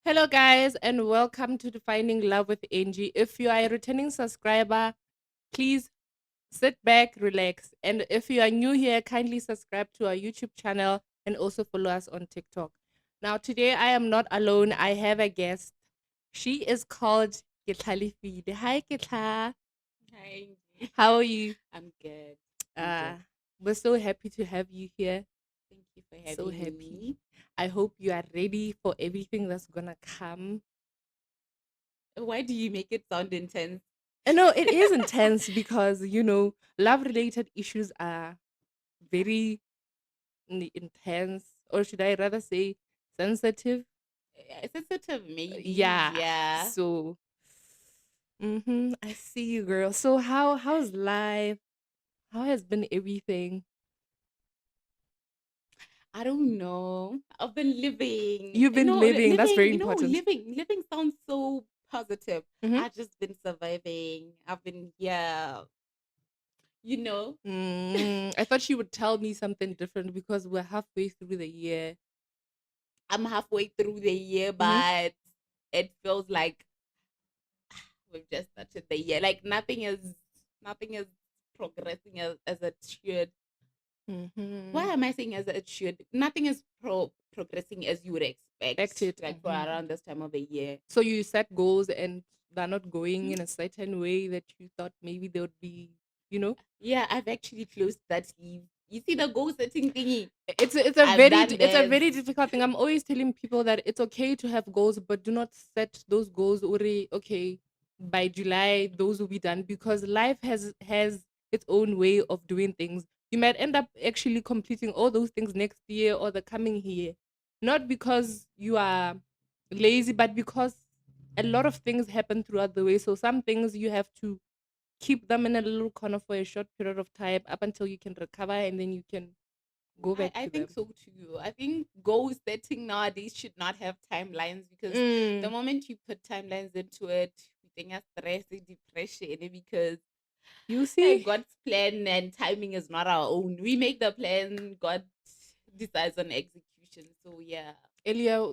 Hello, guys, and welcome to Defining Love with Angie. If you are a returning subscriber, please sit back, relax. And if you are new here, kindly subscribe to our YouTube channel and also follow us on TikTok. Now, today I am not alone. I have a guest. She is called Ketlhalefile. Hi, Ketla. Hi, Angie. How are you? I'm good. I'm Uh, good. we're so happy to have you here. Thank you for So having happy. me. I hope you are ready for everything that's gonna come. Why do you make it sound intense? And no, it is intense because love related issues are very intense, or should I rather say sensitive? Sensitive, maybe. Yeah. Yeah. So, I see you, girl. So how's life? How has been everything? I don't know. I've been living. You've been living. That's very Living. important. Living sounds so positive. Mm-hmm. I've just been surviving. I've been, yeah. You know, I thought you would tell me something different because we're halfway through the year. I'm halfway through the year, Mm-hmm. but it feels like we've just started the year. Like nothing is progressing as it should. Why Mm-hmm. am I saying as it should? Nothing is progressing as you would expect, Expected. like for around this time of the year. So you set goals and they're not going in a certain way that you thought maybe they would be, you know. Yeah, I've actually closed that sleeve. You see the goal setting thingy? I've done It's a this. very difficult thing. I'm always telling people that it's okay to have goals, but do not set those goals already. Okay, by July those will be done because life has its own way of doing things. You might end up actually completing all those things next year or the coming year, not because you are lazy, but because a lot of things happen throughout the way. So some things you have to keep them in a little corner for a short period of time up until you can recover and then you can go back I to think them. so too. I think goal setting nowadays should not have timelines because the Mm, moment you put timelines into it, we think of stress, depression, because you see, God's plan and timing is not our own. We make the plan, God decides on execution. So yeah. earlier,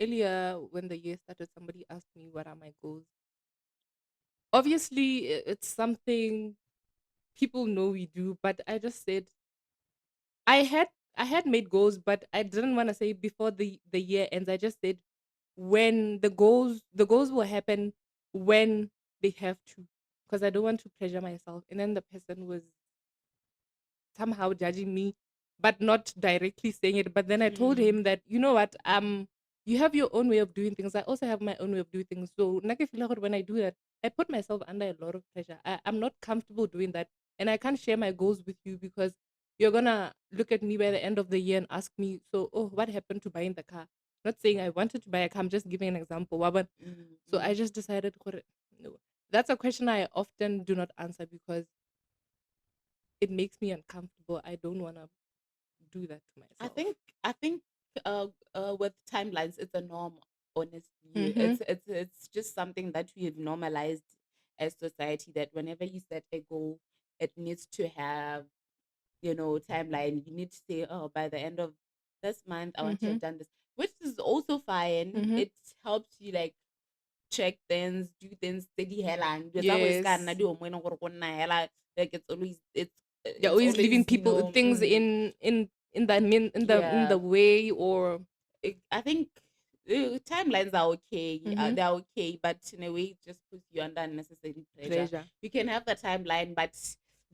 earlier when the year started, somebody asked me what are my goals. Obviously, it's something people know we do, but I just said I had I had made goals, but I didn't want to say before the year ends. I just said when the goals will happen when they have to, because I don't want to pressure myself. And then the person was somehow judging me, but not directly saying it. But then I told Mm. him that, you know what, you have your own way of doing things. I also have my own way of doing things. So nake feel like when I do that, I put myself under a lot of pressure. I'm not comfortable doing that. And I can't share my goals with you because you're gonna look at me by the end of the year and ask me, so oh, what happened to buying the car? Not saying I wanted to buy a car, I'm just giving an example. Waban. Mm, So I mm. just decided no. That's a question I often do not answer because it makes me uncomfortable. I don't wanna do that to I myself. think I think with timelines it's a norm, honestly. Mm-hmm. It's just something that we have normalized as society, that whenever you set a goal, it needs to have, timeline. You need to say, oh, by the end of this month I want to Mm-hmm. have done this, which is also fine. Mm-hmm. It helps you like check things, do things steady helang. Because always can Yes. do like You're it's always leaving always, people things in the yeah. way or I think timelines are okay. mm-hmm. They're okay, but in a way, it just puts you under unnecessary pressure. Pressure. You can have the timeline, but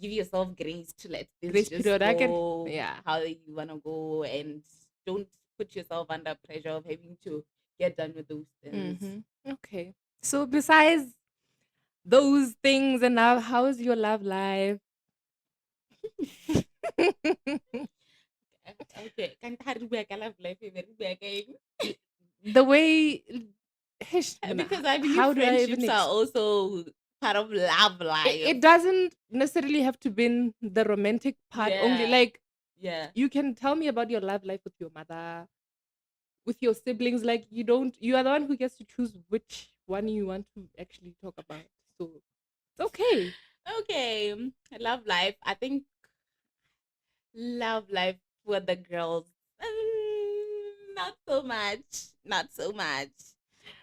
give yourself grace to let things Grace just period. I can go yeah. how you want to go, and don't put yourself under pressure of having to get done with those things. Mm-hmm. Okay. So besides those things and now how's your love life? Okay, can I back? I love life very back The way Hish, because I believe how do I even friendships are also part of love life. it doesn't necessarily have to be the romantic part only. Yeah, Like yeah. you can tell me about your love life with your mother, with your siblings. Like you are the one who gets to choose which one you want to actually talk about. So it's okay. Okay, love life. I think love life with the girls. Not so much. Not so much.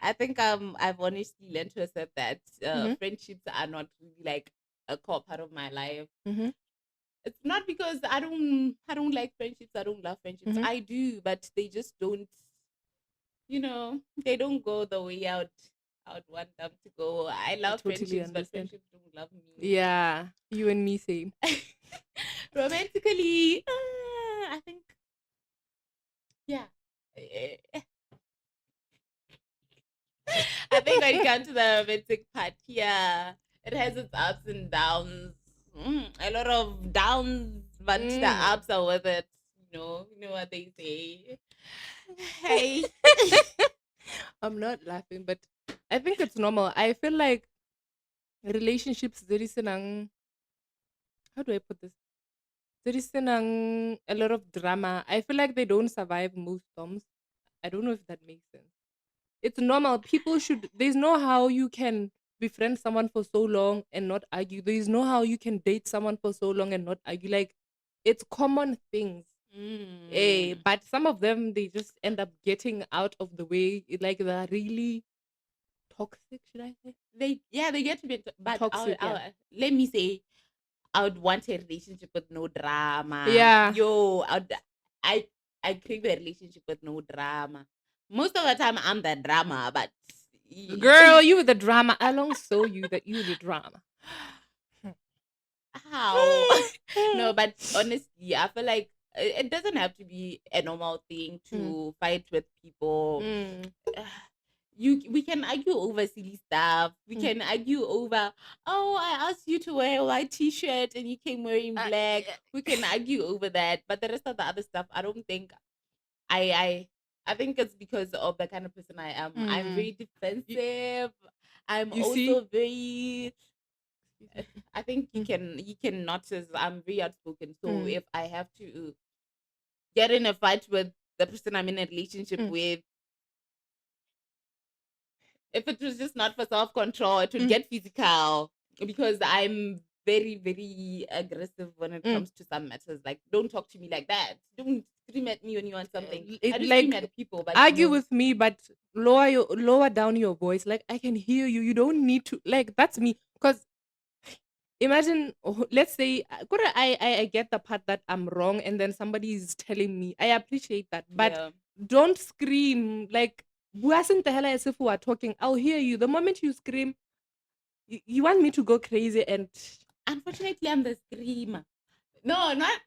I think I've honestly learned to accept that Mm-hmm. friendships are not really like a core part of my life. Mm-hmm. It's not because I don't like friendships, I don't love friendships. Mm-hmm. I do, but they just don't, they don't go the way I would want them to go. I I love totally friendships, but understand. friendships don't love me. Yeah, you and me same. Romantically, I think, yeah. I think when it comes to the romantic part, yeah, it has its ups and downs. A lot of downs, but the Mm. ups are worth it. You know what they say. Hey. I'm not laughing, but I think it's normal. I feel like relationships there is an how do I put this? There is a lot of drama. I feel like they don't survive most storms. I don't know if that makes sense. It's normal. People should. There's no how you can befriend someone for so long and not argue. There's no how you can date someone for so long and not argue. Like it's common things. Mm. But some of them they just end up getting out of the way. Like they're really toxic. Should I say They get to be, but toxic? Yeah. let me say, I would want a relationship with no drama. Yeah, Yo, I I crave a relationship with no drama. Most of the time, I'm the drama, but girl, you with the drama. I long so you that you with the drama. how? No, but honestly, I feel like it doesn't have to be a normal thing Mm, to fight with people. mm, We can argue over silly stuff. We mm. can argue over, oh, I asked you to wear a white t-shirt and you came wearing black. We can argue over that. But the rest of the other stuff, I don't think I I I think it's because of the kind of person I am. I'm mm. very You, defensive. I'm you see? also very, Excuse me. I think you Mm, can notice I'm very outspoken. So mm, if I have to get in a fight with the person I'm in a relationship mm, with, if it was just not for self control, it would mm, get physical because I'm very, very aggressive when it mm. comes to some matters. Like, don't talk to me like that. Don't scream at me when you want something. I do scream Like at people, but argue with me, but lower down your voice. Like I can hear you. You don't need to. Like that's me. Because imagine, let's say, I get the part that I'm wrong, and then somebody is telling me. I appreciate that, but yeah. don't scream. Like wasn't the hell as if we are talking. I'll hear you. The moment you scream, you want me to go crazy and. Unfortunately, I'm the screamer. No, not.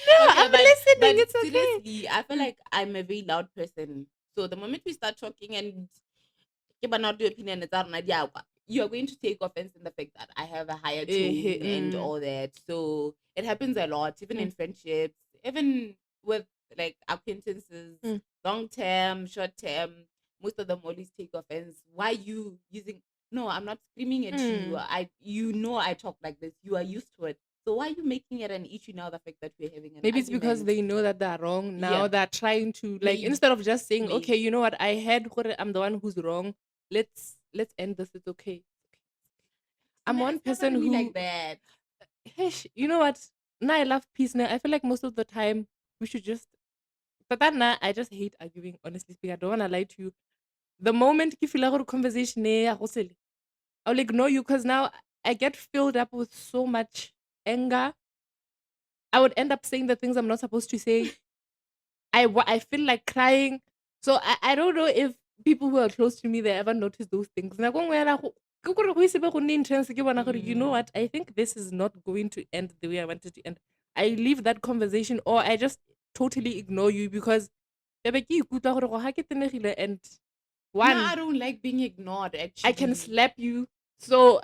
No, Okay, I'm but listening. but It's okay. seriously, I feel Mm, like I'm a very loud person. So the moment we start talking and but not your opinion, you are going to take offense in the fact that I have a higher tone and mm, all that. So it happens a lot, even mm, in friendships, even with like acquaintances, mm, long term, short term. Most of them always take offense. Why you using? No, I'm not screaming at you. mm. I talk like this. You are used to it. So why are you making it an issue now? The fact that we're having an Maybe it's because argument. they know that they're wrong. Now Yeah, they're trying to like maybe, instead of just saying, maybe. okay, you know what, I heard I'm the one who's wrong. Let's end this. It's okay. I'm No, one it's never person really like who that. you know what? Now I love peace. Now I feel like most of the time we should just but that now I just hate arguing, honestly speaking. I don't wanna lie to you. The moment you feel like a conversation I'll ignore you because now I get filled up with so much anger. I would end up saying the things I'm not supposed to say. I feel like crying. So I don't know if people who are close to me they ever notice those things. Nako nngwe hela ke gore go ise be go nne intense ke bona gore, you know Mm. what? I think this is not going to end the way I wanted to end. I leave that conversation or I just totally ignore you because ke be ke ikutlwa gore go ha ke tenegile and No, one I don't like being ignored I can actually, slap you. So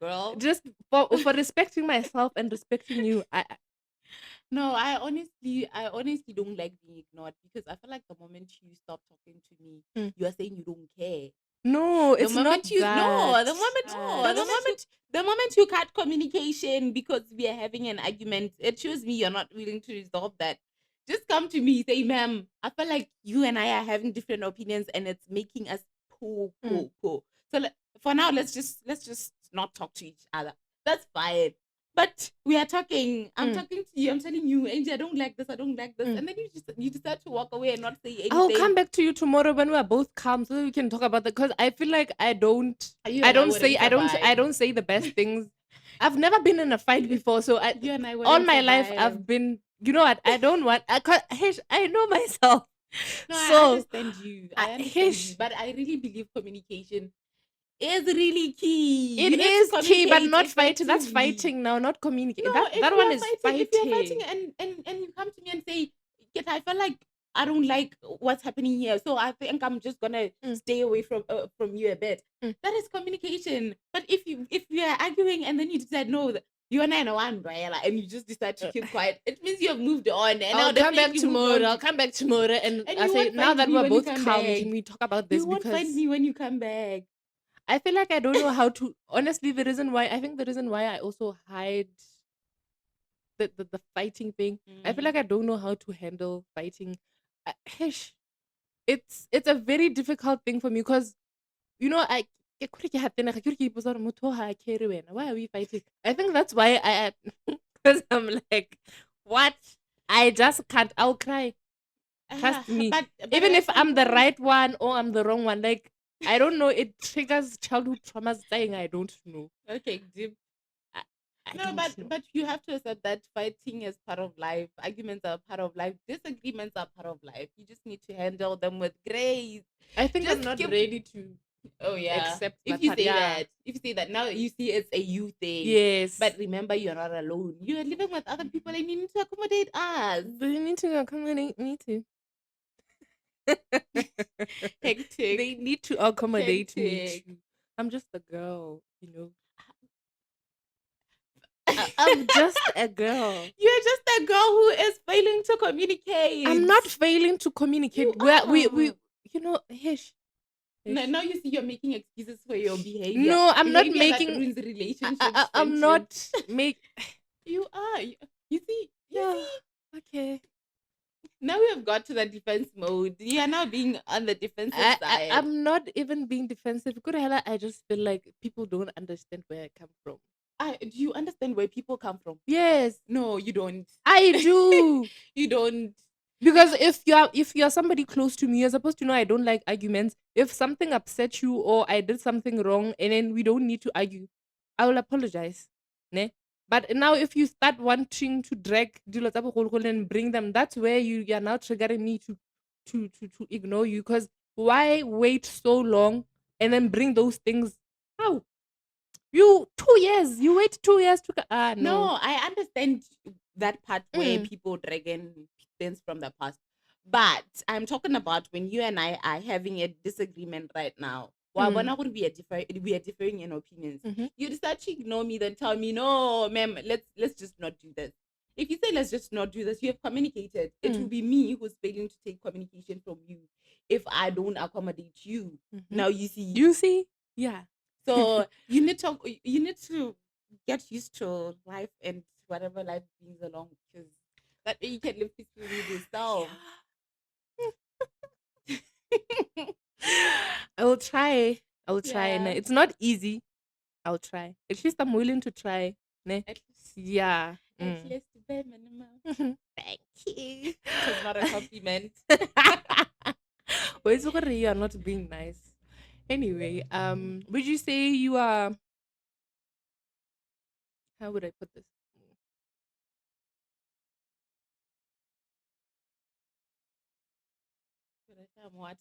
girl. just for respecting myself and respecting you, No, I honestly don't like being ignored because I feel like the moment you stop talking to me, Mm. you are saying you don't care. No, The it's not moment you that. no, the moment no, the moment you cut communication because we are having an argument, it shows me you're not willing to resolve that. Just come to me, say, ma'am, I feel like you and I are having different opinions and it's making us Mm. pull. So for now, let's just not talk to each other. That's fine. But we are talking. I'm Mm. talking to you. I'm telling you, Angie, I don't like this. I don't like this. Mm. And then you decide to walk away and not say I'll come anything. back to you tomorrow when we're both calm so we can talk about that. Because I feel like You and I wouldn't I survive. don't say the best things. I've never been in a fight You, before, so I you and I all wouldn't my life survive. I've been. You know what? I don't want. I know myself. No, I So understand you. I, I understand you. hish, But I really believe communication is really key. it You need to is key, but communicate not fighting. That's effectively. fighting now, not communicate. No, That one is if you are fighting fighting. and you come to me and say, "Get, I feel like I don't like what's happening here, so I think I'm just gonna Mm, stay away from you a bit." mm. That is communication. But if you are arguing and then you decide no, you and I know one umbrella and you just decide to Uh, keep quiet, it means you have moved on, and I'll I'll come back definitely move tomorrow. on. I'll come back tomorrow, and And I you say won't now find that me we're when you both come calm, back. can we talk about You this? won't find Because me when you come back. I feel like I don't know how to. Honestly, the reason why I also hide the fighting thing, I feel Mm. like I don't know how to handle fighting. Hesh, it's a very difficult thing for me because you know ke kgore ke hatenega, ke re ke ipotsa gore motho o ga a care wena. Why are we fighting? I think that's why I because I'm like, what? I just can't. I'll cry. Trust me. But Even at if some I'm the point, right one or I'm the wrong one, like I don't know. It triggers childhood traumas. Saying I don't know. okay, deep. I, I No, don't know. but you have to accept that fighting is part of life. Arguments are part of life. Disagreements are part of life. You just need to handle them with grace. I think I'm Just not keep. ready to Oh yeah. accept If that you part. say Yeah. that, if you say that now, you see it's a you thing. Yes. But remember, you're not alone. You are living with other people, and you need to accommodate us. They need to accommodate me too. Hectic, They need to accommodate me hectic. too. I'm just a girl, you know. I'm just a girl. You're just a girl who is failing to I'm not communicate. failing to You communicate. are. You know, hish, hish. Now you see you're making excuses for your behavior. No, I'm not Behavior that making. ruins relationships, I'm friendships. not make. You are. You Yeah. see. Okay. Now we have got to the defense mode. You are now being on the defensive side. I'm not even being defensive. Good hell, I just feel like people don't understand where I come from. Do you understand where people come from? Yes, No, you don't. I do. You don't. Because Because if you're somebody close to me, you're supposed to know I don't like arguments. If something upset you or I did something wrong, and then we don't need to argue, I will apologize. Ne? But now if you start wanting to drag dilo tsa bogologolo and bring them, that's where you're now triggering me to ignore you. Because why wait so long and then bring those things? How? You 2 years. You wait 2 years to no. no, I understand that part where Mm, people drag in things from the past. But I'm talking about when you and I are having a disagreement right now. Well, we're mm, not going to be we are differing in opinions. mhm, You decide to ignore me, then tell me, no, ma'am, let's just not do this. If you say let's just not do this, you have communicated. It will mm, be me who's failing to take communication from you if I don't accommodate you. mhm. Now you see, You see? Yeah. so you need to get used to life and whatever life brings along because that way you can live peacefully with yourself. I will try. I will try. And Yeah. it's not easy. I'll try. At least I'm willing to try. Ne? At least Yeah. at Mm. least bare minimum. Thank you. It was not a compliment. But it's okay you are not being nice. Anyway, would you say you are how would I put this? What?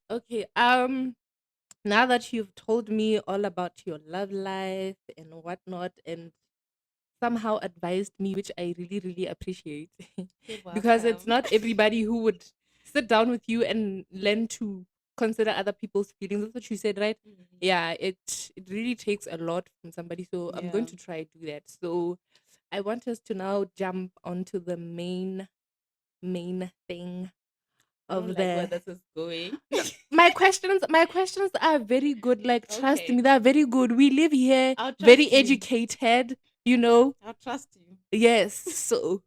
Okay. Now that you've told me all about your love life and whatnot and somehow advised me, which I really, really appreciate. You're Because it's welcome. not everybody who would sit down with you and learn to consider other people's feelings. That's what you said, right? Mhm. Yeah, it really takes a lot from somebody. So I'm going Yeah. to try do that. So I want us to now jump onto the main thing I don't of like where the this is going. no, my questions are very good. Like trust me, Okay. they're very good. We live here, I'll very trust you. educated, you know. I'll trust you. Yes. So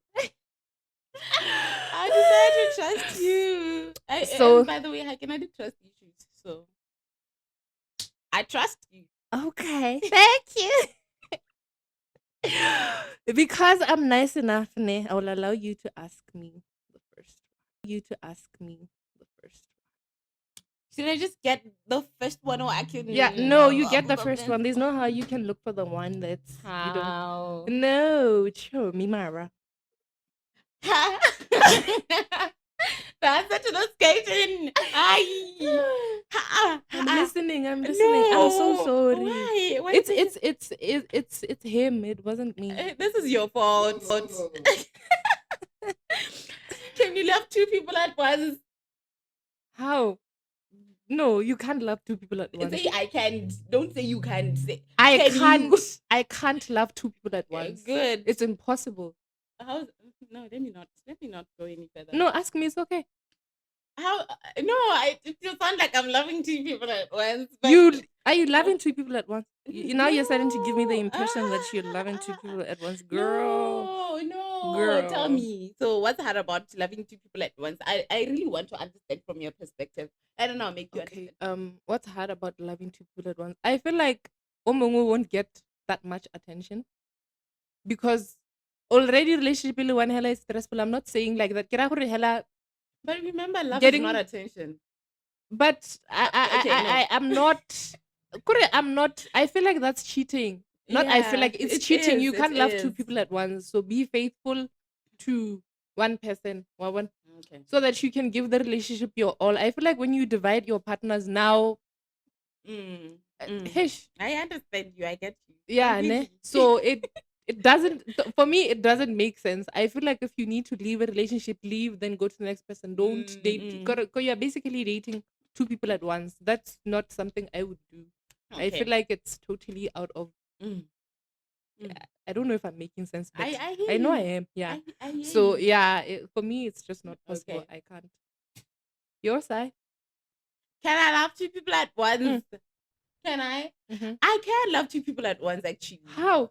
I decided to trust you. And so by the way, I can I do trust issues. So I trust you. Okay, thank you. Because I'm nice enough, ne, I will allow you to ask me the first. You to ask me the first. Should I just get the first one, or I Yeah, can no, you get both the of first one. them? There's no how you can look for the one that's you don't. How? No, show me, Mara. The answer to this question. Ay. I'm listening. I'm listening. I'm so No. sorry. Why? Why It's is it? it's it's it, it's him. It wasn't me. This is your fault. Can you love two people at once? How? No, you can't love two people at once. Say I can't. Don't say you can't. Say I can can't. you? I can't love two people at once. Good. It's impossible. How? No, let me not. Let me not go any further. No, ask me. It's okay. How? No, it still sound like I'm loving two people at once. But You are you loving two people at once? Now you're starting to give me the no. impression that you're loving two people at once, girl. No, no. Tell Girl. me. So, what's hard about loving two people at once? I really want to understand from your perspective. I don't know. I'll make you Okay. understand. What's hard about loving two people at once? I feel like Omongo won't get that much attention because already relationship ile one hella is stressful. I'm not saying like that. Kira gore hella But remember, love is not getting, attention. but Okay, no. I'm not. I'm not. I feel like that's cheating. Not. I feel Yeah, like it's it cheating. is. You It can't love two is. people at once. So be faithful to one person, one, Okay. so that you can give the relationship your all. I feel like when you divide your partners now, Mm, mm. hish, I understand you. I get you yeah, ne? completely. So it doesn't for me. It doesn't make sense. I feel like if you need to leave a relationship, leave, then go to the next person. Don't Mm, date mm. because you're basically dating two people at once. That's not something I would do. I feel Okay. like it's totally out of. Mm, mm. I don't know if I'm making sense, but I hear I know I you. am. Yeah. I hear So you. yeah, for me, it's just not possible. Okay. I can't. Your side? Can I love two people at once? Mm. Can I? Mm-hmm. I can love two people at once actually. How?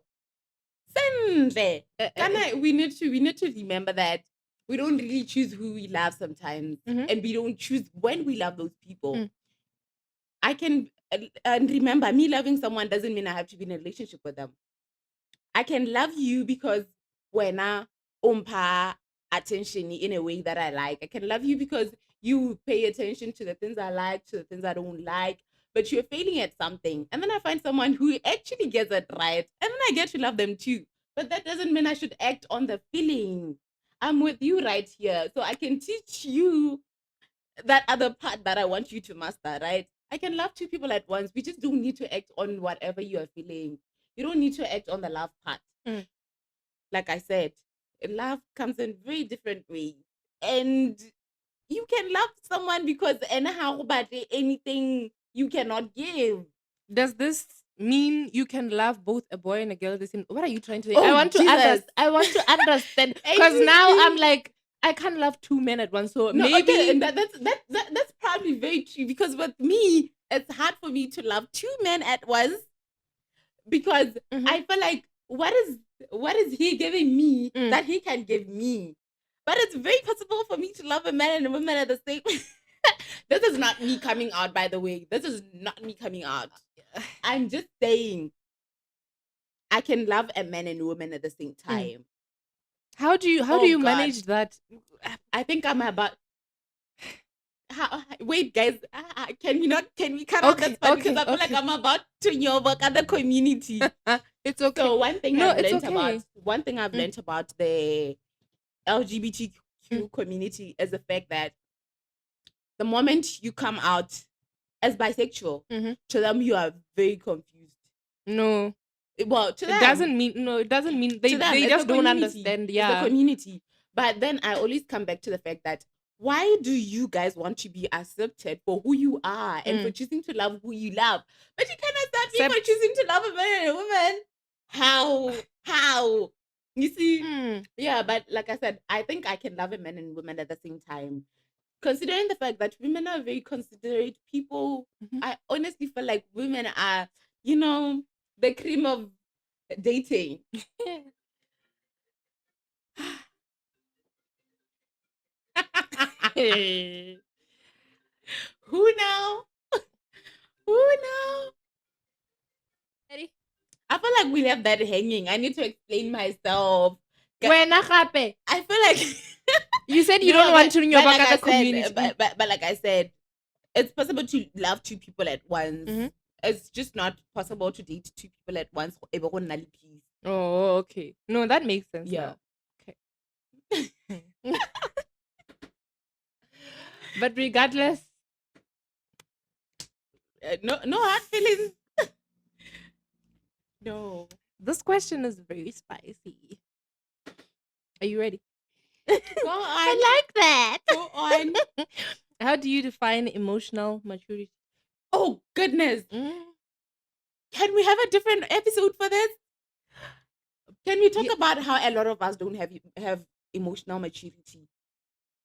Sende. Can I? We need to remember that we don't really choose who we love sometimes, Mm-hmm. and we don't choose when we love those people. Mm. I can and remember, me loving someone doesn't mean I have to be in a relationship with them. I can love you because when I umpa attention in a way that I like. I can love you because you pay attention to the things I like, to the things I don't like, but you're failing at something. And then I find someone who actually gets it right, and then I get to love them too. But that doesn't mean I should act on the feeling. I'm with you right here. So I can teach you that other part that I want you to master, right? I can love two people at once. We just don't need to act on whatever you are feeling. You don't need to act on the love part. Mm. Like I said, love comes in very different ways. And you can love someone because anyhow, but anything you cannot give. Does this mean you can love both a boy and a girl the same? What are you trying to say? I Oh want to Jesus. understand. I want to understand because Excuse now I'm me. like I can't love two men at once. So No, okay, and maybe. that's probably very true because with me, it's hard for me to love two men at once because Mhm. I feel like what is he giving me Mm. that he can give me? But it's very possible for me to love a man and a woman at the same. This is not me coming out, by the way. This is not me coming out. I'm just saying I can love a man and a woman at the same Mm. time. How do Oh you God, manage that? I think I'm about. Wait, guys, can we cut out Okay, that part because okay, I feel like okay. I'm about to work at the community. It's okay. So No, it's okay. one thing I've Mm. learned about the Mm. LGBTQ community is the fact that the moment you come out as bisexual, Mhm. to them you are very confused. No, Well, to it them, doesn't mean no. It doesn't mean to them, they it's the just don't community. understand. It's the Yeah. community. But then I always come back to the fact that why do you guys want to be accepted for who you are and for Mm. choosing to love who you love? But you cannot accept me for Except. choosing to love a man and a woman. How? How? You see? Mm. Yeah, but like I said, I think I can love a man and woman at the same time. Considering the fact that women are very considerate people, Mhm. I honestly feel like women are, the cream of dating. Who now? Who now? Ready? I feel like we left that hanging. I need to explain myself. Wena gape. I feel like You said you don't no, want to in your but back like at I the said, community. but like I said, it's possible to love two people at once. Mhm. It's just not possible to date two people at once. Oh, okay. No, that makes sense Yeah. now. Okay. But regardless, No hard feelings. No. this question is very spicy. Are you ready? Go on. I like that. Go on. How do you define emotional maturity? Oh goodness. Mm, Can we have a different episode for this? Can we talk yeah. about how a lot of us don't have emotional maturity?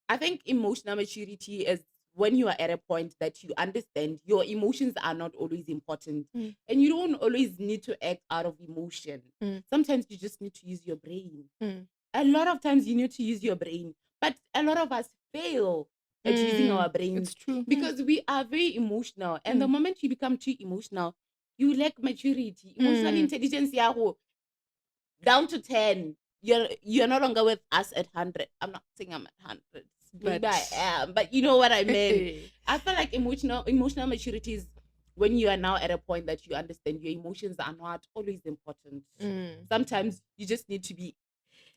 I think emotional maturity is when you are at a point that you understand your emotions are not always important, Mm. and you don't always need to act out of emotion. Mm. Sometimes you just need to use your brain. Mm. A lot of times you need to use your brain, but a lot of us fail at using our brains It's true. because we are very emotional, and the moment you become too emotional, you lack maturity. Emotional intelligence, yeah, down to 10. You're no longer with us at 100. I'm not saying I'm at 100. Maybe I am, but you know what I mean. I feel like emotional maturity is when you are now at a point that you understand your emotions are not always important. Sometimes you just need to be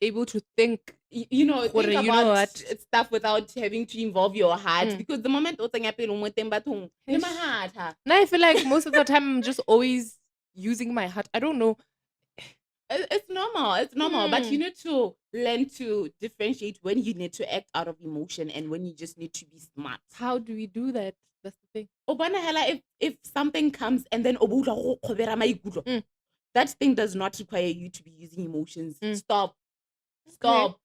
able to think. think You know about what? stuff without having to involve your heart, because the moment o tsenya pelo mo teng bathong, le Eish. mahatla. Now I feel like most of the time I'm just always using my heart. I don't know. It's normal. It's normal. But you need to learn to differentiate when you need to act out of emotion and when you just need to be smart. How do we do that? That's the thing. Obana hela, if something comes and then that thing does not require you to be using emotions. Stop. Stop.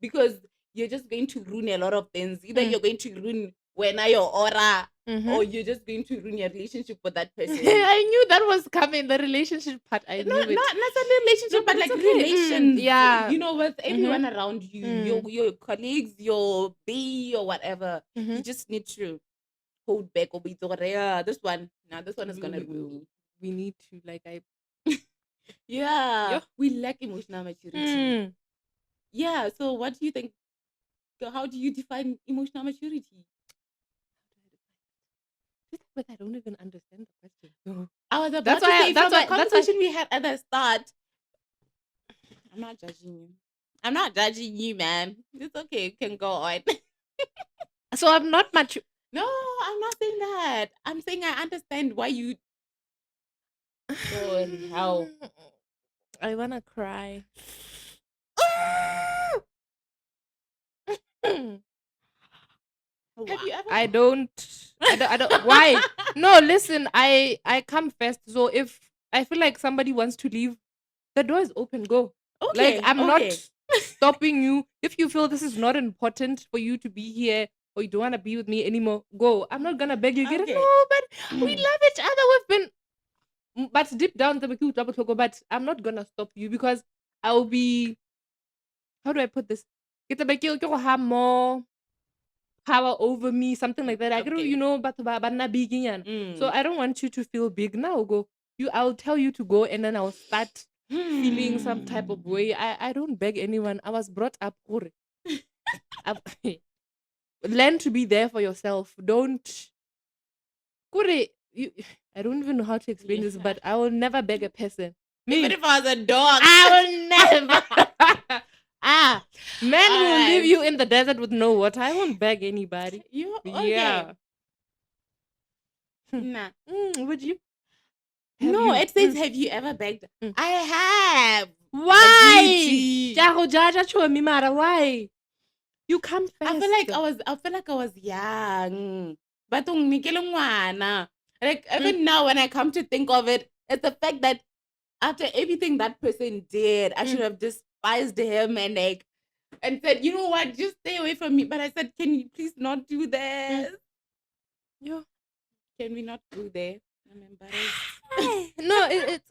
Because you're just going to ruin a lot of things. Either you're going to ruin when your aura, or you're just going to ruin your relationship with that person. I knew that was coming. The relationship part, I knew it. Not necessarily relationship, but like relations. Yeah. You know, with everyone around you, your colleagues, your bee or whatever. You just need to hold back or be this one. Now this one is gonna ruin me. We need to yeah. We lack emotional maturity. Yeah. So what do you think? How do you define emotional maturity? But I don't even understand the question. I was about to say from the conversation we had at the start. I'm not judging you. I'm not judging you, man. It's okay. You can go on. So I'm not mature. No, I'm not saying that. I'm saying I understand why you. Oh, hell. I wanna cry. Have you ever? I don't. Why? No, listen. I come first. So if I feel like somebody wants to leave, the door is open. Go. Okay. Like I'm not stopping you. If you feel this is not important for you to be here or you don't want to be with me anymore, go. I'm not gonna beg you. Get it? No, but we love each other. We've been. But deep down, but I'm not gonna stop you because I'll be. How do I put this? Get the have more power over me, something like that. I don't, you know, but so I don't want you to feel big now. Go. I'll tell you to go, and then I'll start feeling some type of way. I don't beg anyone. I was brought up. Learn to be there for yourself. Don't. I don't even know how to explain this, but I will never beg a person. Even if I was a dog, I will never. Men will leave you in the desert with no water. I won't beg anybody. Yeah. Nah. Would you? No, it says, have you ever begged? I have. Why? Why? You come first. I feel like I was young. But like even now when I come to think of it, it's the fact that after everything that person did, I should have despised him and said, you know what, just stay away from me. But I said, can you please not do this? Yeah. Can we not go there? I'm embarrassed. No, it's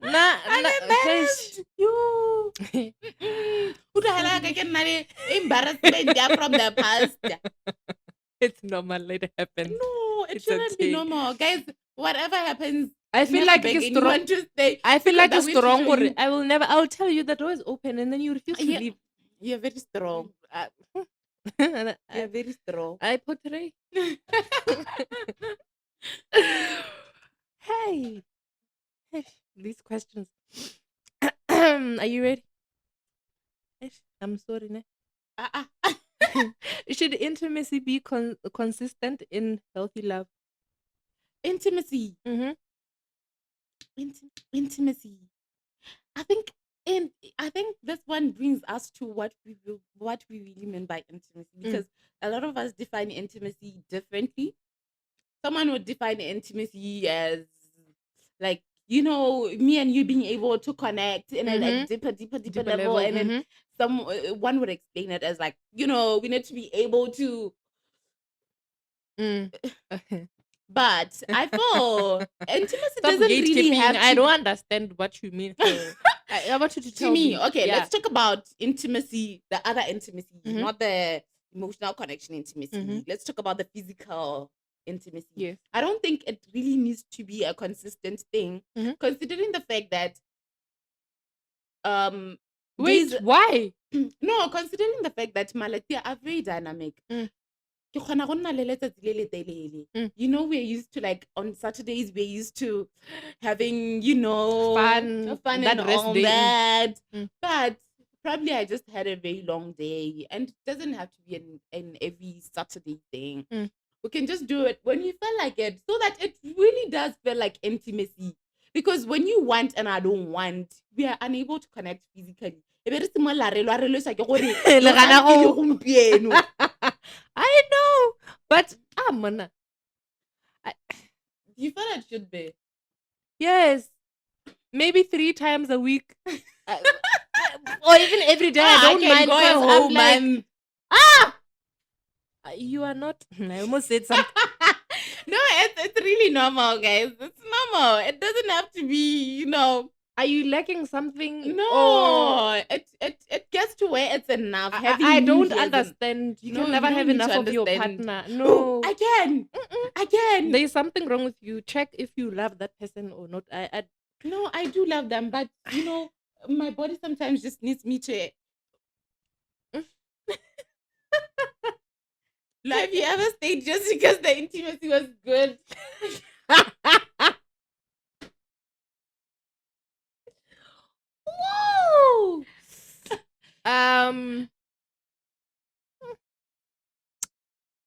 I'm embarrassed. You. Who the hell I can embarrassment from the past? It's normal. It happens. No, it shouldn't be normal, guys. whatever happens, I feel never like beg it's strong. anyone to stay I feel because like I'm it's going to strong. show you. I will never. I'll tell you the door is open, and then you refuse to Yeah, leave. you're very strong. I, and You're very strong. I portray. Hey, hey, these questions. Are you ready? I'm sorry. Ne? Ah, ah. Should intimacy be consistent in healthy love? Intimacy. Mm-hmm. Intimacy. I think and I think this one brings us to what we really mean by intimacy, Mm. because a lot of us define intimacy differently. Someone would define intimacy as, like, me and you being able to connect in a like Mm-hmm. deeper Deeper level, level. and then Mm-hmm. one would explain it as, like, we need to be able to. Mm. But I feel intimacy Stop doesn't really gatekeeping. have I to. don't understand what you mean. So I want you to To tell me, me. okay, Yeah. let's talk about intimacy, the other intimacy, Mm-hmm. not the emotional connection Mm-hmm. intimacy. Let's talk about the physical intimacy. Yes. I don't think it really needs to be a consistent thing, Mm-hmm. considering the fact that Wait, these why? no, considering the fact that Malatia are very dynamic. Mm. Ke kgona go nna le letsatsi le le telele. Mm. We're used to, like, on Saturdays, we're used to having, fun That and rest all day. that. Mm. But probably I just had a very long day, and it doesn't have to be an every Saturday thing. Mm. We can just do it when you feel like it, so that it really does feel like intimacy. Because when you want and I don't want, we are unable to connect physically. E be re simolola re lwa re lwesa ke gore Le gana matsatsi le go- gompieno. I know, but mona. Do you feel it should be? Yes, maybe 3 times a week, or even every day. I don't can mind go a because whole I'm like, month. you are not. I almost said something. No, it's really normal, guys. It's normal. It doesn't have to be, Are you lacking something? Or No, it gets to where it's enough. Having I you don't here isn't- understand. You No, can you never don't have need to enough of your understand. partner. Oh, No. again, again. There's something wrong with you. Check if you love that person or not. No, I do love them, but my body sometimes just needs me to. Like, have you ever stayed just because the intimacy was good? Woo! Um,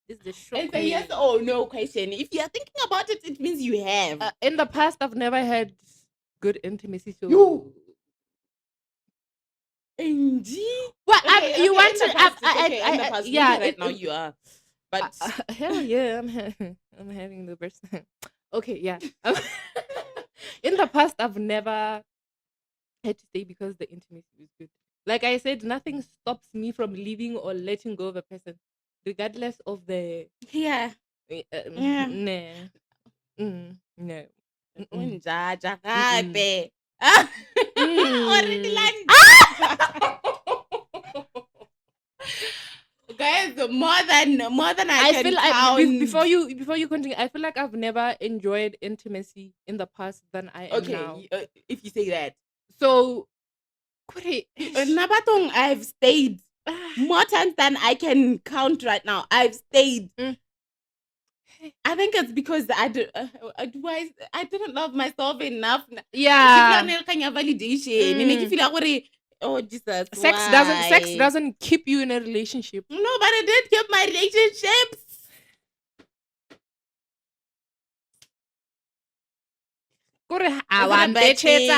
This is the shock. It's a yes or no question. If you're thinking about it, it means you have. In the past, I've never had good intimacy. So You. Angie? Well, Okay, you okay, want in to? the past, it's okay, in the past. Yeah. Maybe right now you are. But Hell yeah, I'm having the best time. Okay, yeah. In the past, I've never had to stay because the intimacy was good. Like I said, nothing stops me from leaving or letting go of a person, regardless of the. yeah. Yeah. Nah. No. Mm-mm. Unjaja Mm-mm. gape. Already Mm. land. Guys, more than I can feel count. before you continue, I feel like I've never enjoyed intimacy in the past than I am now. Okay, if you say that. So, Kore, Nabatong, I've stayed more times than I can count right now. I've stayed. I think it's because I didn't love myself enough. yeah, Validation. Oh Jesus! sex Why? doesn't keep you in a relationship. No, but it did keep my relationships. Kore, Is it a bad thing? as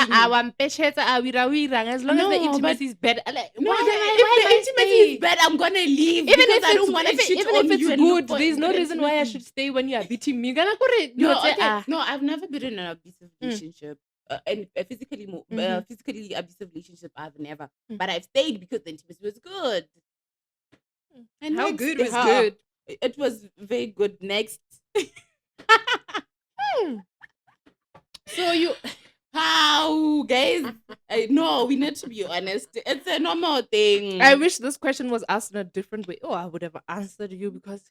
long as the No, intimacy is bad. Like, No, why if the intimacy stay? is bad, I'm gonna leave. Even because if I don't it's want to shit even on if it's you and look good, for there's no good reason why I intimacy. should stay when you are beating me. Gana kore, No, you'll say, okay. No, I've never been in an abusive relationship. And a physically Mhm. physically abusive relationship, I've never. Mm. But I've stayed because the intimacy was good. And How next, good was good? It was very good. Next. So you How, guys? No, we need to be honest. It's a normal thing. I wish this question was asked in a different way. Oh, I would have answered you because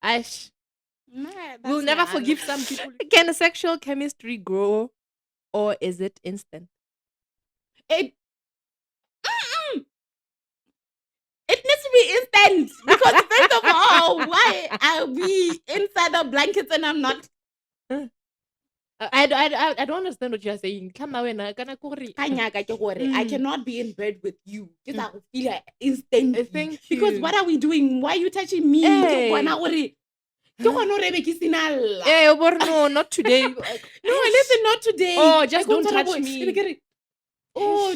I Nah, We'll that's never my forgive some people. Can sexual chemistry grow or is it instant? it. Mm-mm. It needs to be instant because first of all, why are we inside the blankets and I'm not? I don't understand what you're saying. Come away na kana kore. Kanyaka ke gore, I Mm, cannot be in bed with you. Ke mm. sa go feel instantly. Thank Because you. what are we doing? Why are you touching me? Ke bona Hey. gore ke gone gore be ke sena lla. Hey, but no, not today. No, listen, not today. Oh, Like just on don't Saturday, touch ebe me. ke re, oh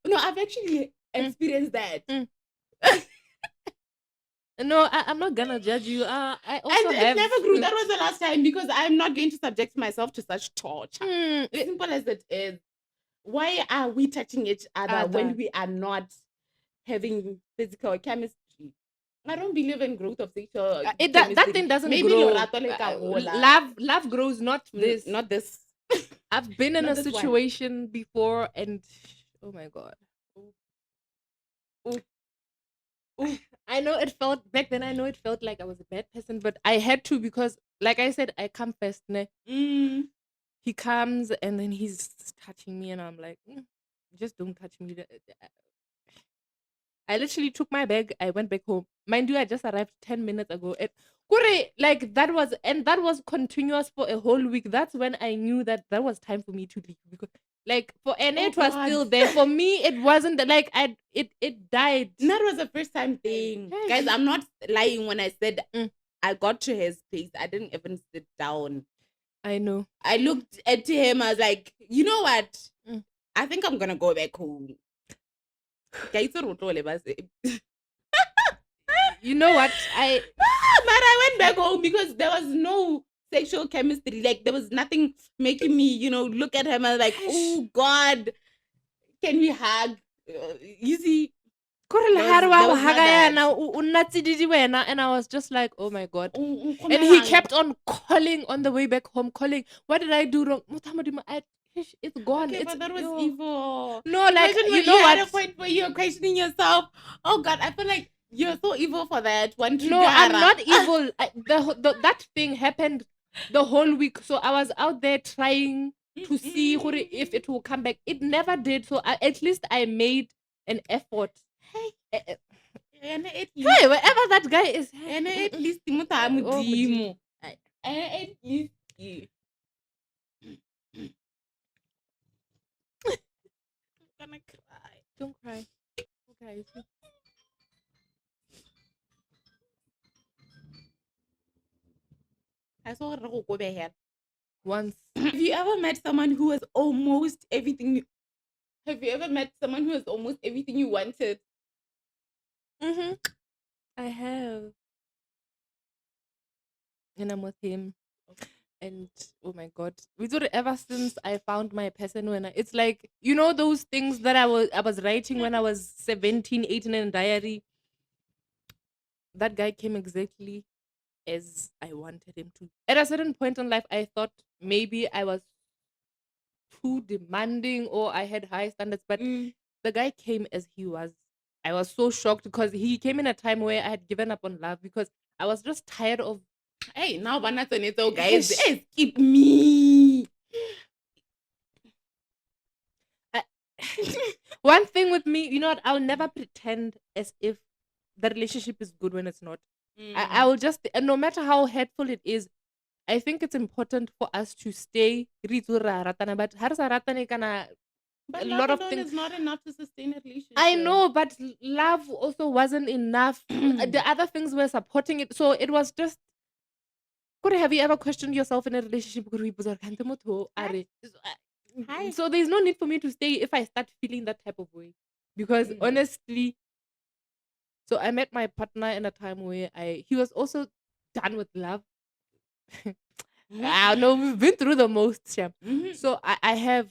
no, I've actually Mm, experienced that. mm. No, I'm not gonna judge you. I also And it have. never grew. That was the last time because I'm not going to subject myself to such torture. It, Simple as it is. Why are we touching each other when other. we are not having physical chemistry? I don't believe in growth of sexual That thing chemistry. doesn't Maybe grow. Lorato le ka gola. Love grows, not this. Not this. I've been in Not a this one. situation before, and oh my god, Ooh, ooh, ooh. I know it felt back then. I know it felt like I was a bad person, but I had to because, like I said, I come first. Ne? Mm. He comes and then he's touching me, and I'm like, just don't touch me. I literally took my bag. I went back home. Mind you, I just arrived 10 minutes ago. And like that was continuous for a whole week. That's when I knew that was time for me to leave because, like, for Anna Oh it was God. still there. For me, it wasn't like it died. That was a first time thing. Guys, I'm not lying when I said Mm, I got to his place. I didn't even sit down. I know. I looked at him. I was like, you know what? Mm. I think I'm gonna go back home. Guys, You know what? but I went back home because there was no sexual chemistry. Like there was nothing making me, look at him. I was like, oh God, can we hug? You see, Kore there was lahare wa there go was not haga that. yana, o nna tsididi wena, and I was just like, oh my god. And he Kgomelang. kept on calling on the way back home, calling. What did I do wrong? Motho wa Modimo, it's gone. Okay, It's but that was yo. evil. No, like, Imagine you when know you had a what? point where you're questioning yourself. Oh God, I feel like you're so evil for that. One No, I'm trigara. not evil. That thing happened the whole week. So I was out there trying to see if it will come back. It never did. So at least I made an effort. Hey, Eh, eh, and at least, Hey, wherever that guy is. and at least, motho a Oh, Modimo. Modimo. And at least, I'm gonna cry. Don't cry. Okay. I saw her go here. Once. Have you ever met someone who has almost everything? Have you ever met someone who has almost everything you wanted? Mm-hmm. I have. And I'm with him. And oh my god. We do it ever since I found my person it's like, those things that I was writing when I was 17, 18 in a diary. That guy came exactly as I wanted him to. At a certain point in life, I thought maybe I was too demanding or I had high standards, but Mm. the guy came as he was. I was so shocked because he came in a time where I had given up on love because I was just tired of. Hey, now Banatonito guys, Ish. skip me. I- One thing with me, you know what? I'll never pretend as if the relationship is good when it's not. I Mm. will just, and no matter how hurtful it is, I think it's important for us to stay re itse ra ratana, but ha re sa ratane kana a But love lot of alone things. is not enough to sustain a I relationship. know, but love also wasn't enough. The other things were supporting it. So it was just. Kore, have you ever questioned yourself in a relationship? Kore, o ipotsa gore, "Kante motho o a Hi. re-" Hi. So there's no need for me to stay if I start feeling that type of way. Because Mm. honestly, so I met my partner in a time where he was also done with love. I know we've been through the most, Sham. Mhm. So I have.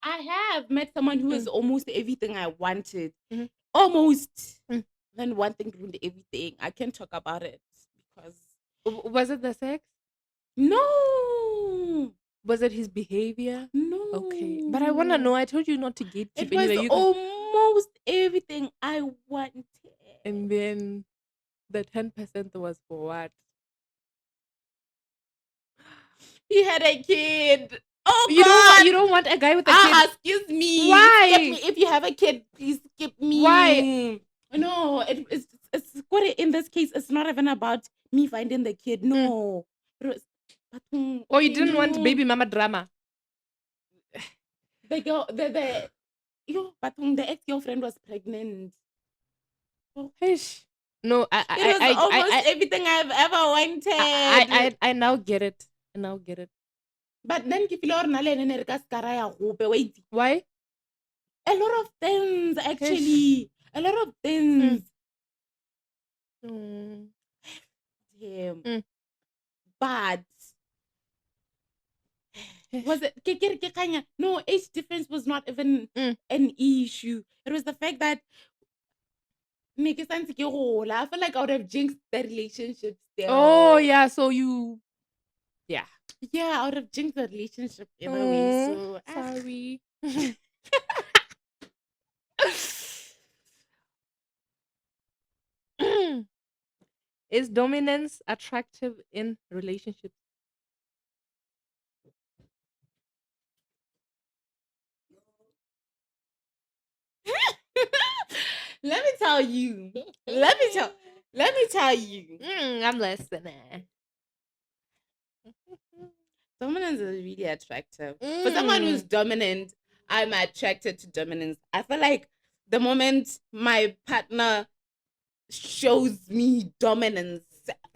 I have met someone who is Mm, almost everything I wanted. mhm, Almost. mm. Then one thing ruined everything. I can't talk about it because Was it the sex? no, Was it his behavior? Okay, but I wanna no. know. I told you not to It gatekeep was anyway. almost everything I wanted. And then the 10% was for what? He had a kid. Oh You God. don't want a guy with a kid. Excuse me. Skip Why? me. If you have a kid, please skip Why? me. No, it's what in this case, it's not even about me finding the kid. Mm. No. It was, but, Or you okay, didn't want no. baby mama drama. The girl, but the ex-girlfriend was pregnant. Oh, Ish. No, it was almost everything I've ever wanted. I now get it. I now get it. But then ke feel gore na le ene ne re ka ska ra ya gope, wait. Why? A lot of things, Ish. actually. A lot of Mm. things. Mm. Damn. Mm. But was it ke kanya? No, age difference was not even Mm. an issue. It was the fact that ne ke santse ke gola. I feel like I would have jinxed the relationship still. Oh yeah, so you yeah. Yeah, I would have jinxed the relationship in a way. So Sorry. Is dominance attractive in relationships? let me tell you. Let me tell you. I'm listening. Dominance is really attractive. For someone who's dominant, I'm attracted to dominance. I feel like the moment my partner shows me dominance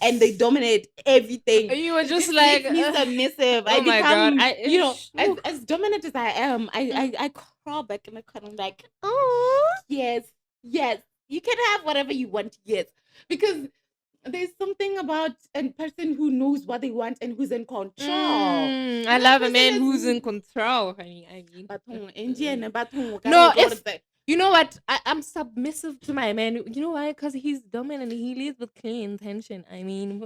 and they dominate everything, You were it just just like, makes me submissive. I oh my god, become, ooh. as dominant as I am, Mm. I crawl back in the corner like, oh yes, yes, you can have whatever you want, yes, because there's something about a person who knows what they want and who's in control. I That love a person man is who's in control, honey. I mean, bathong, Angie and bathong, no, it's you know what? I'm submissive to my man. You know why? Because he's dominant. He leads with clear intention. I mean,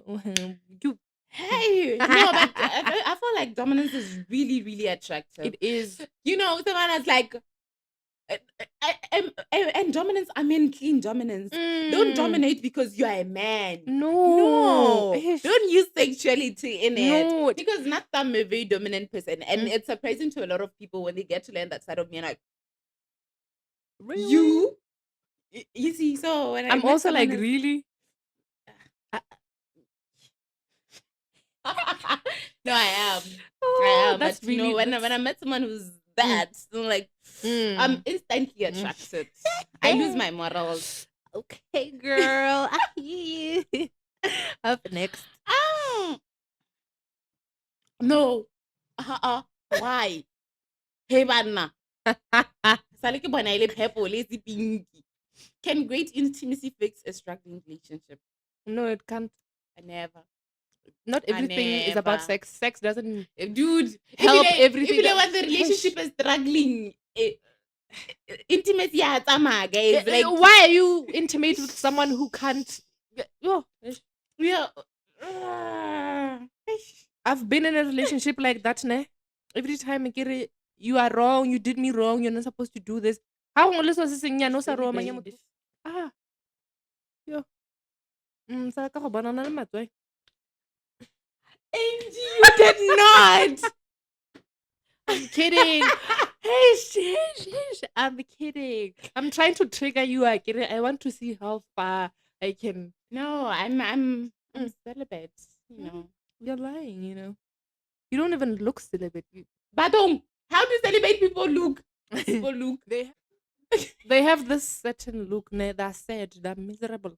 you. hey, no, but I feel like dominance is really, really attractive. It is. You know, someone that's like, and dominance, I mean clean dominance. Don't dominate because you are a man. No. No. Ish. Don't use sexuality in No. it. Because not that I'm a very dominant person. And Mm. it's surprising to a lot of people when they get to learn that side of me and like, Really? you see, so when I I'm met also someone like, really? no, I am. Oh, that's But you know, really when that's... I met someone who's that, so like I'm instantly Mm. attracted. I lose my morals. Okay, girl. Up next. Ah, no. Why? Hey, Vanna. Sale ke bona ile purple, lazy pinky. Can great intimacy fix a struggling relationship? No, it can't. I never. Not I everything is about never. sex. Sex doesn't Dude, help if everything. you when the relationship is struggling, intimacy ya tsamaya, guys. Like, why are you intimate with someone who can't? Oh, yeah. I've been in a relationship like that, ne? Every time I get it, you are wrong, you did me wrong, you're not supposed to do this. How long is this thing? No sa Roma nya motho. Ah, yo. Sa ka go bona na le matswe. Angie, you did not. I'm kidding. I'm kidding. I'm trying to trigger you. I get it. I want to see how far I can. No, I'm celibate. You know, You're lying. You don't even look celibate. Badong, how do celibate people look? People look. They have this certain look. They're sad. They're miserable.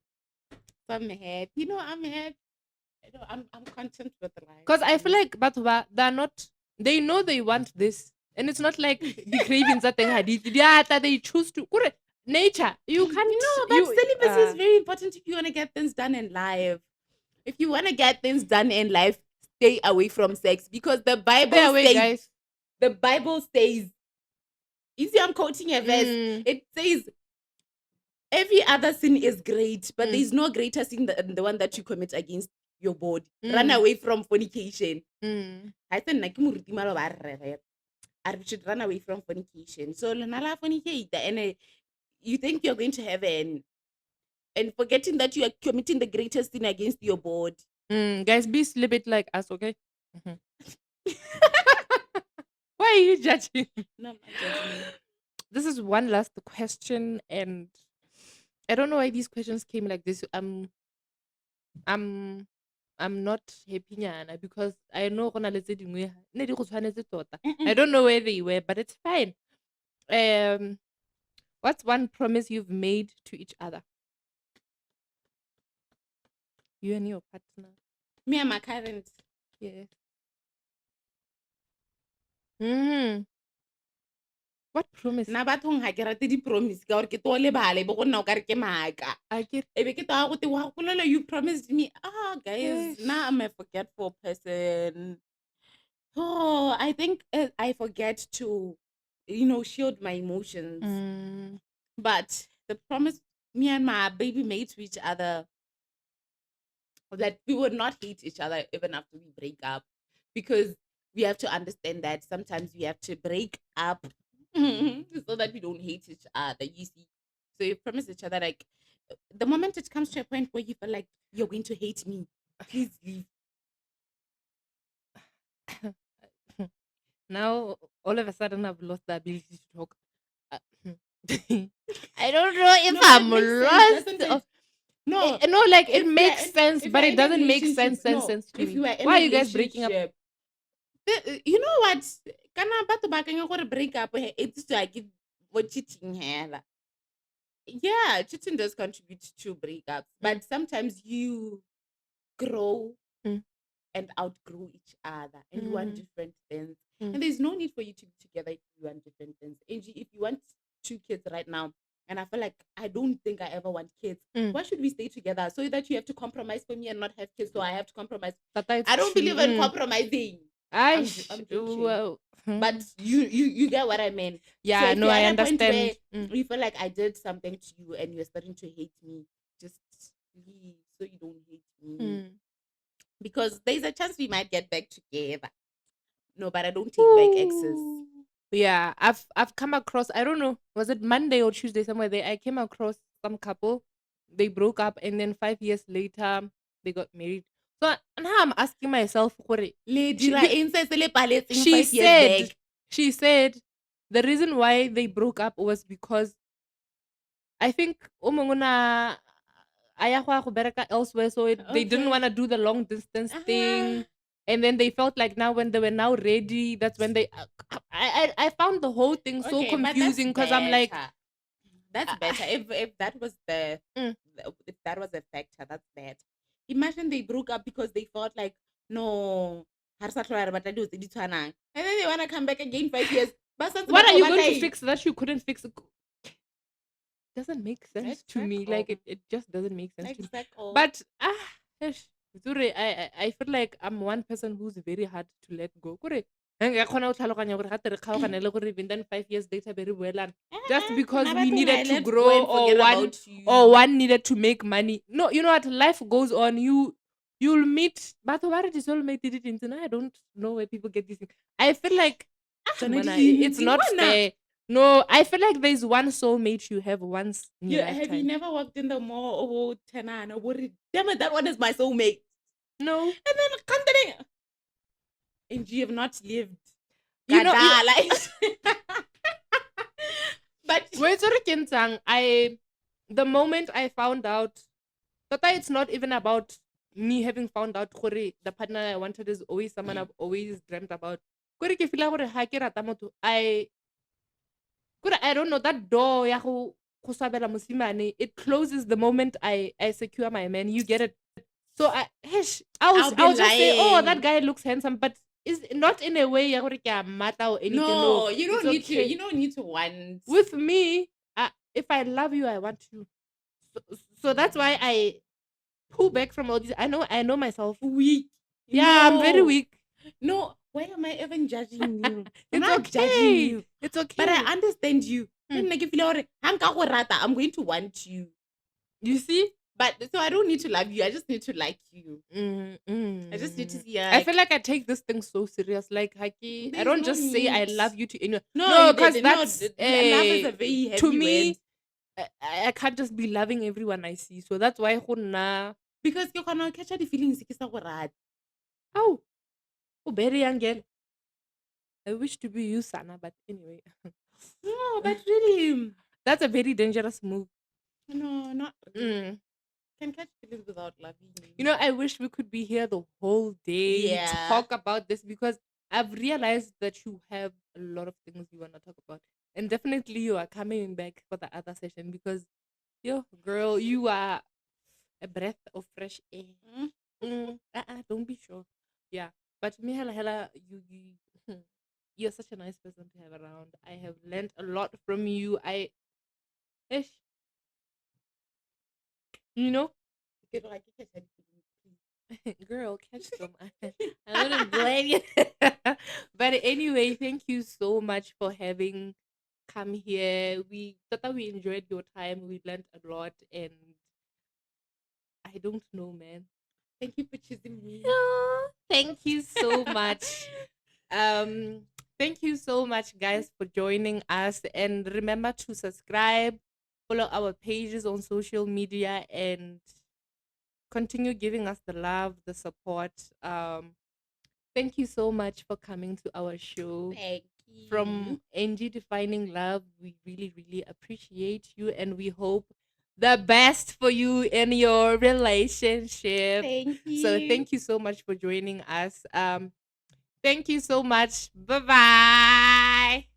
I'm happy. You know, I'm happy. I'm content with life. Because I feel like Batuba, they're not. They know they want this, and it's not like the cravings that they had. Yeah, that they choose to. Nature. You can't. No, but celibacy is very important if you want to get things done in life. If you want to get things done in life, stay away from sex because the Bible says. Guys. The Bible says. You see, I'm quoting a verse. It says, every other sin is great, but there is no greater sin than the one that you commit against your body. Run away from fornication. I said, we should run away from fornication. So, fornicate, and you think you're going to heaven and forgetting that you are committing the greatest sin against your body. Guys, be celibate like us, okay? Why are you judging? No, I'm not judging you. This is one last question, and I don't know why these questions came like this. I'm I'm not happy nyana because I know gona le tse dingwe ne di go tshwanetse tota. I Mm-mm. don't know where they were, but it's fine. Um, what's one promise you've made to each other, you and your partner? Me and my current. Yes. Mm. What promise? Nna bathong ga ke rate di-promise ka gore ke to lebale bo go nna o ka re ke maaka. I get. E be ke toa go te wa gopolela you promised me. Guys, now Ish. I'm a forgetful person. Oh, I think I forget to, shield my emotions. Mm. But the promise me and my baby made to each other that we would not hate each other even after we break up, because we have to understand that sometimes we have to break up so that we don't hate each other, you see. So you promise each other, like, the moment it comes to a point where you feel like you're going to hate me, please leave. Now all of a sudden I've lost the ability to talk. Uh, I don't know if No, but it I'm makes sense, doesn't lost. it? No, No, like it if we are makes sense, if we but are it in a doesn't make relationship, no, sense to if me. you are in Why a are you guys breaking up? relationship, you know what? Kana batho ba akanya gore break up it's like what cheating hela. Yeah, cheating does contribute to breakups, Mm, but sometimes you grow mm, and outgrow each other and you want mm, different things. mm, And there's no need for you to be together if you want different things. Angie, if you want two kids right now, and I feel like I don't think I ever want kids, mm. why should we stay together? So that you have to compromise for me and not have kids, so I have to compromise. Tata, it's I don't true. believe in Mm. compromising. I'm joking. Well, But you get what I mean. So yeah, if no, you're I at a point where understand. Mm. you feel like I did something to you and you're starting to hate me, just leave so you don't hate me. Mm. Because there's a chance we might get back together. No, but I don't take back exes. Ooh. Yeah, I've come across, I don't know, was it Monday or Tuesday somewhere there? I came across some couple. They broke up and then 5 years later they got married. So now I'm asking myself, gore, Le she, dira eng se se le paletseng she 5 years said back. she said the reason why they broke up was because I think o mongwe na a ya go ya go bereka elsewhere, so they didn't Okay. want to do the long distance Uh-huh. thing, and then they felt like now when they were now ready, that's when they. I found the whole thing so Okay, but that's confusing because I'm like, better. That's better. If that was mm, if that was a factor, that's bad. Imagine they broke up because they felt like, no, ha re sa tlhola re batla dilo tse di tshwanang. And then they wanna come back again 5 years. Ba santse ba what are tlo you going batla to eng? fix that you couldn't fix? Doesn't make sense to me. Exactly. Like it just doesn't make sense to me. Exactly. But eish, Zure, I feel like I'm one person who's very hard to let go. Kore, nka kgona go tlhaloganya gore gate re kgaogane le gore even then 5 years later be re boelana. Just because Nna we bathong I needed to let go grow and forget about or you. one needed to make money. No, you know what? Life goes on. You'll meet but what is soulmate did it into I don't know where people get these things. I feel like Tsone di Mana, it's dintsi not ngwana. fair. No, I feel like there's one soulmate you have once in your Have you lifetime. never walked in the mall? Oh, Tenana, damn it, that one is my soulmate. No, And then continue. And you have not lived. you know, you. Kada, like. But Wait, sorry, Kentang. The moment I found out, Tata, it's not even about me having found out. Gore, the partner I wanted is always someone I've always dreamt about. Gore, ke feel like ha ke rata motho, I don't know that door ya go swabela mosimane. It closes the moment I secure my man. You get it. So I'll be I'll just say, oh, that lying. guy looks handsome, but is not in a way ya gore ke a mata or anything. No, No, you it's don't need to. okay. You don't need to want. With me, if I love you, I want you. So that's why I pull back from all these. I know myself. Weak. Yeah, I'm very No. weak. No. Why am I even judging you? I'm It's not judging okay. you. It's But okay. I understand you. Hmm. Then like, if I'm going to want you. You see? But so I don't need to love you. I just need to like you. Mm, I just need to mm. see I feel like like I take this thing so serious. Like Haki, I there's don't no just say I need. love you to anyone. No, No, you because did no. that's Love is a very to heavy word. me. I can't just be loving everyone I see. So that's why go nna. Because ke kgona go catch the feelings ke sa go rata. Oh, oh, very young girl. I wish to be you, Sana, but anyway, No, but really, that's a very dangerous move. no, not really. Mm. Can catch feelings without loving You you. know, I wish we could be here the whole day, Yeah. talk about this because I've realized that you have a lot of things you want to talk about. And definitely you are coming back for the other session because, yo, girl, you are a breath of fresh air. Mm. Don't be sure. Yeah. But me, hella, hella, you're such a nice person to have around. I have learned a lot from you. Ish, you know, Okay, no, I can catch any feelings, girl, catch them. I wouldn't please. blame you. But anyway, thank you so much for having come here. We thought that we enjoyed your time. We learned a lot, and I don't know, man. Thank you for choosing me. Yeah, thank you so much. Um, thank you so much, guys, for joining us. And remember to subscribe, follow our pages on social media, and continue giving us the love, the support. Thank you so much for coming to our show. Thank From you. Angie Defining Love, we really, really appreciate you and we hope the best for you in your relationship. Thank So you. thank you so much for joining us. Thank you so much. Bye bye.